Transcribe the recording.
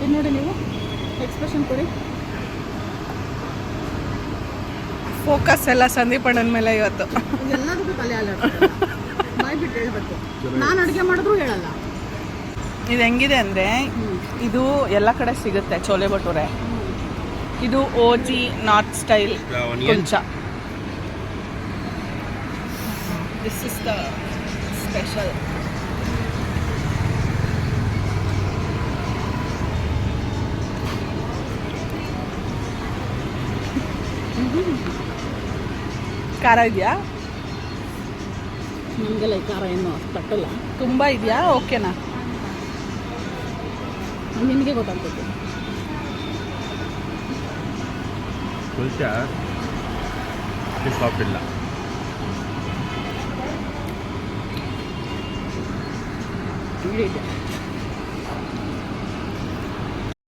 ಇದು ನೋಡಿ ನೀವು ಎಕ್ಸ್ಪ್ರೆಷನ್ ಕೊಡಿ. ಫೋಕಸ್ ಎಲ್ಲ ಸಂದೀಪ್ ಅಣ್ಣನ ಮೇಲೆ ಇವತ್ತು. ಎಲ್ಲದಕ್ಕೂ ತಲೆ ಅಲ್ಲಾಡ್ತಾರೆ. ಬಾಯ್ ಬಿಟ್ಟು ಹೇಳ್ಬೇಕು. ನಾನು ಅಡುಗೆ ಮಾಡಿದ್ರು ಹೇಳಲ್ಲ. ಇದು ಹೆಂಗಿದೆ ಅಂದರೆ ಇದು ಎಲ್ಲ ಕಡೆ ಸಿಗುತ್ತೆ ಚೋಲೆ ಭಟೂರೆ. ಇದು OG north style kulcha. This is the special. ಖಾರ ಇದೆಯಾ? ನಮಗೆಲ್ಲ ಈ ಖಾರ ಏನು ತಟ್ಟಲ್ಲ. ತುಂಬ ಇದೆಯಾ? ಓಕೆನಾ? ನಿನಗೆ ಗೊತ್ತಾಗ್ತೈತೆ. ಕುಲ್ಚಾ ಸಾಫ್ಟ್ ಇಲ್ಲ. ಇಡೀ